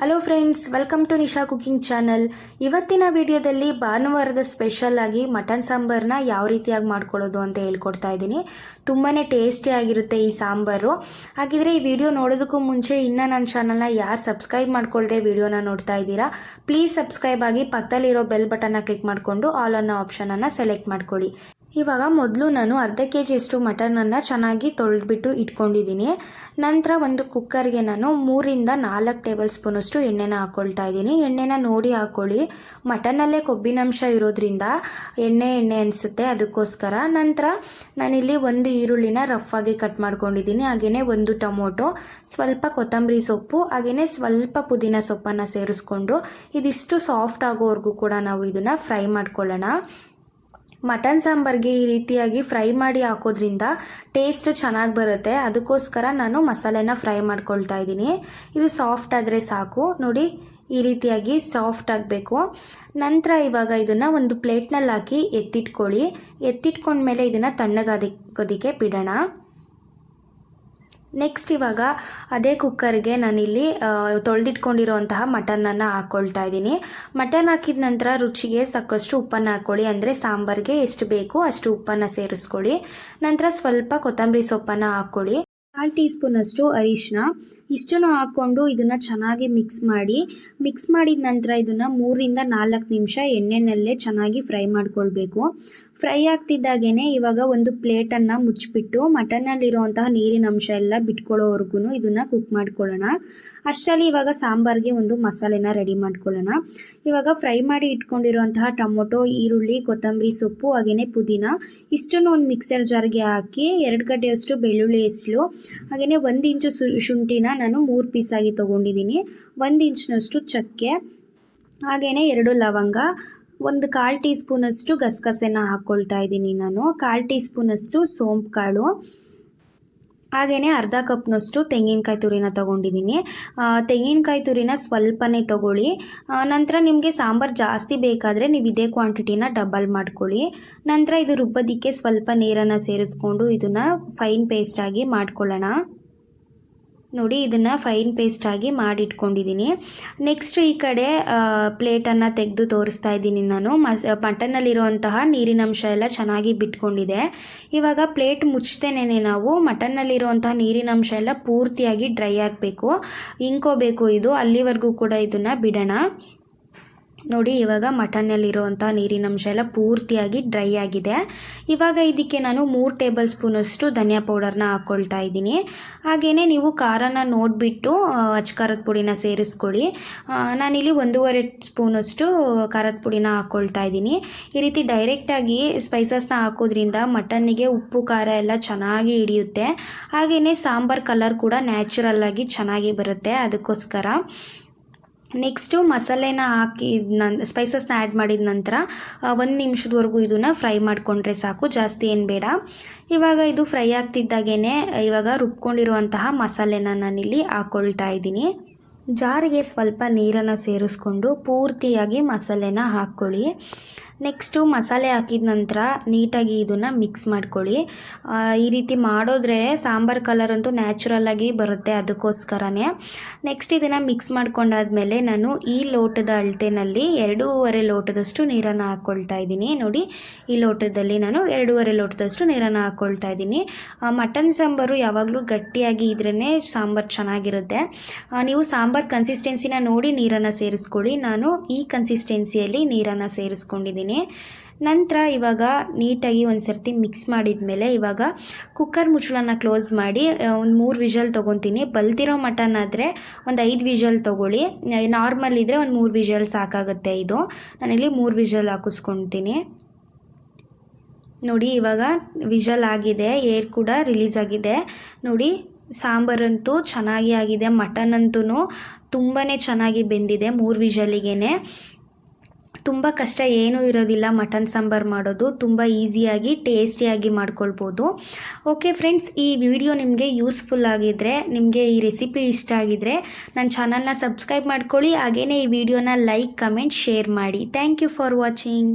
Hello friends, welcome to Nisha cooking channel. ಇವತ್ತಿನ ವಿಡಿಯೋದಲ್ಲಿ ಭಾನುವಾರದ ಸ್ಪೆಷಲ್ ಆಗಿ ಮಟನ್ ಸಾಂಬಾರನ್ನ ಯಾವ ರೀತಿಯಾಗಿ ಮಾಡ್ಕೊಳ್ಳೋದು ಅಂತ ಹೇಳ್ಕೊಡ್ತಾ ಇದ್ದೀನಿ. ತುಂಬಾ ಟೇಸ್ಟಿಯಾಗಿರುತ್ತೆ ಈ ಸಾಂಬಾರು. ಹಾಗಿದ್ರೆ ಈ ವಿಡಿಯೋ ನೋಡೋದಕ್ಕೂ ಮುಂಚೆ ಇನ್ನೂ ನನ್ನ ಚಾನಲ್ನ ಯಾರು ಸಬ್ಸ್ಕ್ರೈಬ್ ಮಾಡ್ಕೊಳ್ಳದೆ ವಿಡಿಯೋನ ನೋಡ್ತಾ ಇದ್ದೀರಾ, ಪ್ಲೀಸ್ ಸಬ್ಸ್ಕ್ರೈಬ್ ಆಗಿ ಪಕ್ಕದಲ್ಲಿರೋ ಬೆಲ್ ಬಟನ್ನ ಕ್ಲಿಕ್ ಮಾಡಿಕೊಂಡು ಆಲ್ ಅನ್ನೋ ಆಪ್ಷನನ್ನು ಸೆಲೆಕ್ಟ್ ಮಾಡ್ಕೊಳ್ಳಿ. ಇವಾಗ ಮೊದಲು ನಾನು ಅರ್ಧ kg ಅಷ್ಟು ಮಟನನ್ನು ಚೆನ್ನಾಗಿ ತೊಳೆದ್ಬಿಟ್ಟು ಇಟ್ಕೊಂಡಿದ್ದೀನಿ. ನಂತರ ಒಂದು ಕುಕ್ಕರ್ಗೆ ನಾನು 3-4 ಟೇಬಲ್ ಸ್ಪೂನಷ್ಟು ಎಣ್ಣೆನ ಹಾಕ್ಕೊಳ್ತಾ ಇದ್ದೀನಿ. ಎಣ್ಣೆನ ನೋಡಿ ಹಾಕ್ಕೊಳ್ಳಿ, ಮಟನಲ್ಲೇ ಕೊಬ್ಬಿನಂಶ ಇರೋದ್ರಿಂದ ಎಣ್ಣೆ ಅನಿಸುತ್ತೆ, ಅದಕ್ಕೋಸ್ಕರ. ನಂತರ ನಾನಿಲ್ಲಿ ಒಂದು ಈರುಳ್ಳಿನ ರಫ್ ಆಗಿ ಕಟ್ ಮಾಡ್ಕೊಂಡಿದ್ದೀನಿ. ಹಾಗೆಯೇ ಒಂದು ಟೊಮೊಟೊ, ಸ್ವಲ್ಪ ಕೊತ್ತಂಬರಿ ಸೊಪ್ಪು, ಹಾಗೆಯೇ ಸ್ವಲ್ಪ ಪುದೀನ ಸೊಪ್ಪನ್ನು ಸೇರಿಸ್ಕೊಂಡು ಇದಿಷ್ಟು ಸಾಫ್ಟ್ ಆಗೋವರೆಗೂ ಕೂಡ ನಾವು ಇದನ್ನು ಫ್ರೈ ಮಾಡ್ಕೊಳ್ಳೋಣ. ಮಟನ್ ಸಾಂಬಾರಿಗೆ ಈ ರೀತಿಯಾಗಿ ಫ್ರೈ ಮಾಡಿ ಹಾಕೋದ್ರಿಂದ ಟೇಸ್ಟ್ ಚೆನ್ನಾಗಿ ಬರುತ್ತೆ, ಅದಕ್ಕೋಸ್ಕರ ನಾನು ಮಸಾಲೆನ ಫ್ರೈ ಮಾಡ್ಕೊಳ್ತಾ ಇದ್ದೀನಿ. ಇದು ಸಾಫ್ಟ್ ಆದರೆ ಸಾಕು, ನೋಡಿ ಈ ರೀತಿಯಾಗಿ ಸಾಫ್ಟ್ ಆಗಬೇಕು. ನಂತರ ಇವಾಗ ಇದನ್ನು ಒಂದು ಪ್ಲೇಟ್ನಲ್ಲಿ ಹಾಕಿ ಎತ್ತಿಟ್ಕೊಂಡ್ಮೇಲೆ ಇದನ್ನು ತಣ್ಣಗಾಗೋದಕ್ಕೆ ಬಿಡೋಣ. ನೆಕ್ಸ್ಟ್ ಇವಾಗ ಅದೇ ಕುಕ್ಕರ್ಗೆ ನಾನಿಲ್ಲಿ ತೊಳೆದಿಟ್ಕೊಂಡಿರೋಂತಹ ಮಟನನ್ನು ಹಾಕ್ಕೊಳ್ತಾ ಇದ್ದೀನಿ. ಮಟನ್ ಹಾಕಿದ ನಂತರ ರುಚಿಗೆ ಸಾಕಷ್ಟು ಉಪ್ಪನ್ನು ಹಾಕ್ಕೊಳ್ಳಿ, ಅಂದರೆ ಸಾಂಬಾರಿಗೆ ಎಷ್ಟು ಬೇಕು ಅಷ್ಟು ಉಪ್ಪನ್ನು ಸೇರಿಸ್ಕೊಳ್ಳಿ. ನಂತರ ಸ್ವಲ್ಪ ಕೊತ್ತಂಬರಿ ಸೊಪ್ಪನ್ನು ಹಾಕ್ಕೊಳ್ಳಿ, 1/4 ಟೀ ಸ್ಪೂನಷ್ಟು ಅರಿಶಿನ, ಇಷ್ಟನ್ನು ಹಾಕ್ಕೊಂಡು ಇದನ್ನು ಚೆನ್ನಾಗಿ ಮಿಕ್ಸ್ ಮಾಡಿದ ನಂತರ ಇದನ್ನು 3-4 ನಿಮಿಷ ಎಣ್ಣೆನಲ್ಲೇ ಚೆನ್ನಾಗಿ ಫ್ರೈ ಮಾಡ್ಕೊಳ್ಬೇಕು. ಫ್ರೈ ಆಗ್ತಿದ್ದಾಗೇ ಇವಾಗ ಒಂದು ಪ್ಲೇಟನ್ನು ಮುಚ್ಚಿಬಿಟ್ಟು ಮಟನ್ನಲ್ಲಿರುವಂತಹ ನೀರಿನ ಅಂಶ ಎಲ್ಲ ಬಿಟ್ಕೊಳ್ಳೋವರೆಗೂ ಇದನ್ನು ಕುಕ್ ಮಾಡ್ಕೊಳ್ಳೋಣ. ಅಷ್ಟರಲ್ಲಿ ಇವಾಗ ಸಾಂಬಾರಿಗೆ ಒಂದು ಮಸಾಲೆನ ರೆಡಿ ಮಾಡ್ಕೊಳ್ಳೋಣ. ಇವಾಗ ಫ್ರೈ ಮಾಡಿ ಇಟ್ಕೊಂಡಿರುವಂತಹ ಟೊಮೊಟೊ, ಈರುಳ್ಳಿ, ಕೊತ್ತಂಬರಿ ಸೊಪ್ಪು, ಹಾಗೆಯೇ ಪುದೀನ ಇಷ್ಟನ್ನು ಒಂದು ಮಿಕ್ಸರ್ ಜಾರ್ಗೆ ಹಾಕಿ 2 ಗಡ್ಡೆಯಷ್ಟು ಬೆಳ್ಳುಳ್ಳಿ ಹೆಸರು, ಹಾಗೆಯೇ 1 ಇಂಚು ಶುಂಠಿನ ನಾನು 3 ಪೀಸಾಗಿ ತೊಗೊಂಡಿದ್ದೀನಿ, 1 ಇಂಚಿನಷ್ಟು ಚಕ್ಕೆ, ಹಾಗೆಯೇ 2 ಲವಂಗ, ಒಂದು 1/4 ಟೀ ಸ್ಪೂನಷ್ಟು ಗಸಗಸೆನ ಹಾಕ್ಕೊಳ್ತಾ ಇದ್ದೀನಿ ನಾನು, 1/4 ಟೀ ಸ್ಪೂನಷ್ಟು ಸೋಂಪು ಕಾಳು, ಹಾಗೆಯೇ ಅರ್ಧ ಕಪ್ನಷ್ಟು ತೆಂಗಿನಕಾಯಿ ತುರಿನ ತೊಗೊಂಡಿದ್ದೀನಿ. ತೆಂಗಿನಕಾಯಿ ತುರಿನ ಸ್ವಲ್ಪನೇ ತೊಗೊಳ್ಳಿ. ನಂತರ ನಿಮಗೆ ಸಾಂಬಾರು ಜಾಸ್ತಿ ಬೇಕಾದರೆ ನೀವು ಇದೇ ಕ್ವಾಂಟಿಟಿನ ಡಬಲ್ ಮಾಡ್ಕೊಳ್ಳಿ. ನಂತರ ಇದು ರುಬ್ಬೋದಕ್ಕೆ ಸ್ವಲ್ಪ ನೀರನ್ನು ಸೇರಿಸ್ಕೊಂಡು ಇದನ್ನು ಫೈನ್ ಪೇಸ್ಟಾಗಿ ಮಾಡ್ಕೊಳ್ಳೋಣ. ನೋಡಿ ಇದನ್ನು ಫೈನ್ ಪೇಸ್ಟಾಗಿ ಮಾಡಿಟ್ಕೊಂಡಿದ್ದೀನಿ. ನೆಕ್ಸ್ಟ್ ಈ ಕಡೆ ಪ್ಲೇಟನ್ನು ತೆಗೆದು ತೋರಿಸ್ತಾ ಇದ್ದೀನಿ ನಾನು. ಮಟನ್ನಲ್ಲಿರುವಂತಹ ನೀರಿನಂಶ ಎಲ್ಲ ಚೆನ್ನಾಗಿ ಬಿಟ್ಕೊಂಡಿದೆ. ಇವಾಗ ಪ್ಲೇಟ್ ಮುಚ್ತೇನೆ ನಾವು ಮಟನ್ನಲ್ಲಿರುವಂತಹ ನೀರಿನಂಶ ಎಲ್ಲ ಪೂರ್ತಿಯಾಗಿ ಡ್ರೈ ಆಗಬೇಕು, ಇಂಕೋಬೇಕು, ಇದು ಅಲ್ಲಿವರೆಗೂ ಕೂಡ ಇದನ್ನು ಬಿಡೋಣ. ನೋಡಿ ಇವಾಗ ಮಟನ್ನಲ್ಲಿರುವಂಥ ನೀರಿನಂಶ ಎಲ್ಲ ಪೂರ್ತಿಯಾಗಿ ಡ್ರೈ ಆಗಿದೆ. ಇವಾಗ ಇದಕ್ಕೆ ನಾನು 3 ಟೇಬಲ್ ಸ್ಪೂನಷ್ಟು ಧನಿಯಾ ಪೌಡರ್ನ ಹಾಕ್ಕೊಳ್ತಾ ಇದ್ದೀನಿ. ಹಾಗೆಯೇ ನೀವು ಖಾರನ ನೋಡಿಬಿಟ್ಟು ಅಚ್ಕಾರದ ಪುಡಿನ ಸೇರಿಸ್ಕೊಳ್ಳಿ. ನಾನಿಲ್ಲಿ 1.5 ಸ್ಪೂನಷ್ಟು ಖಾರದ ಪುಡಿನ ಹಾಕ್ಕೊಳ್ತಾ ಇದ್ದೀನಿ. ಈ ರೀತಿ ಡೈರೆಕ್ಟಾಗಿ ಸ್ಪೈಸಸ್ನ ಹಾಕೋದ್ರಿಂದ ಮಟನ್ನಿಗೆ ಉಪ್ಪು ಖಾರ ಎಲ್ಲ ಚೆನ್ನಾಗಿ ಹಿಡಿಯುತ್ತೆ, ಹಾಗೆಯೇ ಸಾಂಬಾರು ಕಲರ್ ಕೂಡ ನ್ಯಾಚುರಲ್ಲಾಗಿ ಚೆನ್ನಾಗಿ ಬರುತ್ತೆ, ಅದಕ್ಕೋಸ್ಕರ. ನೆಕ್ಸ್ಟು ಮಸಾಲೆನ ಸ್ಪೈಸಸ್ನ ಆ್ಯಡ್ ಮಾಡಿದ ನಂತರ 1 ನಿಮಿಷದವರೆಗೂ ಇದನ್ನು ಫ್ರೈ ಮಾಡಿಕೊಂಡ್ರೆ ಸಾಕು, ಜಾಸ್ತಿ ಏನು ಬೇಡ. ಇವಾಗ ಇದು ಫ್ರೈ ಆಗ್ತಿದ್ದಾಗೇ ಇವಾಗ ರುಬ್ಕೊಂಡಿರುವಂತಹ ಮಸಾಲೆನ ನಾನಿಲ್ಲಿ ಹಾಕ್ಕೊಳ್ತಾ ಇದ್ದೀನಿ. ಜಾರಿಗೆ ಸ್ವಲ್ಪ ನೀರನ್ನು ಸೇರಿಸ್ಕೊಂಡು ಪೂರ್ತಿಯಾಗಿ ಮಸಾಲೆನ ಹಾಕ್ಕೊಳ್ಳಿ. ನೆಕ್ಸ್ಟು ಮಸಾಲೆ ಹಾಕಿದ ನಂತರ ನೀಟಾಗಿ ಇದನ್ನು ಮಿಕ್ಸ್ ಮಾಡ್ಕೊಳ್ಳಿ. ಈ ರೀತಿ ಮಾಡಿದ್ರೆ ಸಾಂಬಾರು ಕಲರ್ ಅಂತೂ ನ್ಯಾಚುರಲ್ಲಾಗಿ ಬರುತ್ತೆ, ಅದಕ್ಕೋಸ್ಕರನೇ. ನೆಕ್ಸ್ಟ್ ಇದನ್ನು ಮಿಕ್ಸ್ ಮಾಡ್ಕೊಂಡಾದ್ಮೇಲೆ ನಾನು ಈ ಲೋಟದ ಅಳತೆನಲ್ಲಿ 2.5 ಲೋಟದಷ್ಟು ನೀರನ್ನು ಹಾಕ್ಕೊಳ್ತಾ ಇದ್ದೀನಿ. ನೋಡಿ ಈ ಲೋಟದಲ್ಲಿ ನಾನು 2.5 ಲೋಟದಷ್ಟು ನೀರನ್ನು ಹಾಕ್ಕೊಳ್ತಾ ಇದ್ದೀನಿ. ಮಟನ್ ಸಾಂಬಾರು ಯಾವಾಗಲೂ ಗಟ್ಟಿಯಾಗಿ ಇದ್ರೇ ಸಾಂಬಾರು ಚೆನ್ನಾಗಿರುತ್ತೆ. ನೀವು ಸಾಂಬಾರು ಕನ್ಸಿಸ್ಟೆನ್ಸಿನ ನೋಡಿ ನೀರನ್ನು ಸೇರಿಸ್ಕೊಳ್ಳಿ. ನಾನು ಈ ಕನ್ಸಿಸ್ಟೆನ್ಸಿಯಲ್ಲಿ ನೀರನ್ನು ಸೇರಿಸ್ಕೊಂಡಿದ್ದೀನಿ. ನಂತರ ಇವಾಗ ನೀಟಾಗಿ ಒಂದು ಸರ್ತಿ ಮಿಕ್ಸ್ ಮಾಡಿದ ಮೇಲೆ ಇವಾಗ ಕುಕ್ಕರ್ ಮುಚ್ಚಳನ ಕ್ಲೋಸ್ ಮಾಡಿ ಒಂದು 3 ವಿಷಲ್ ತೊಗೊತೀನಿ. ಬಲ್ತಿರೋ ಮಟನ್ ಆದರೆ ಒಂದು 5 ವಿಷಲ್ ತೊಗೊಳ್ಳಿ, ನಾರ್ಮಲ್ ಇದ್ದರೆ ಒಂದು 3 ವಿಷಲ್ ಸಾಕಾಗುತ್ತೆ. ಇದು ನಾನಿಲ್ಲಿ 3 ವಿಷಲ್ ಹಾಕಿಸ್ಕೊತೀನಿ. ನೋಡಿ ಇವಾಗ ವಿಷಲ್ ಆಗಿದೆ, ಏರ್ ಕೂಡ ರಿಲೀಸ್ ಆಗಿದೆ. ನೋಡಿ ಸಾಂಬಾರಂತೂ ಚೆನ್ನಾಗಿ ಆಗಿದೆ, ಮಟನ್ ಅಂತೂ ತುಂಬಾ ಚೆನ್ನಾಗಿ ಬೆಂದಿದೆ 3 ವಿಷಲಿಗೆ. ತುಂಬ ಕಷ್ಟ ಏನೂ ಇರೋದಿಲ್ಲ ಮಟನ್ ಸಾಂಬಾರು ಮಾಡೋದು, ತುಂಬ ಈಸಿಯಾಗಿ ಟೇಸ್ಟಿಯಾಗಿ ಮಾಡ್ಕೊಳ್ಬೋದು. ಓಕೆ ಫ್ರೆಂಡ್ಸ್, ಈ ವಿಡಿಯೋ ನಿಮಗೆ ಯೂಸ್ಫುಲ್ ಆಗಿದ್ದರೆ, ನಿಮಗೆ ಈ ರೆಸಿಪಿ ಇಷ್ಟ ಆಗಿದ್ದರೆ ನನ್ನ ಚಾನಲ್ನ ಸಬ್ಸ್ಕ್ರೈಬ್ ಮಾಡ್ಕೊಳ್ಳಿ. ಹಾಗೆಯೇ ಈ ವಿಡಿಯೋನ ಲೈಕ್, ಕಮೆಂಟ್, ಶೇರ್ ಮಾಡಿ. Thank you for watching.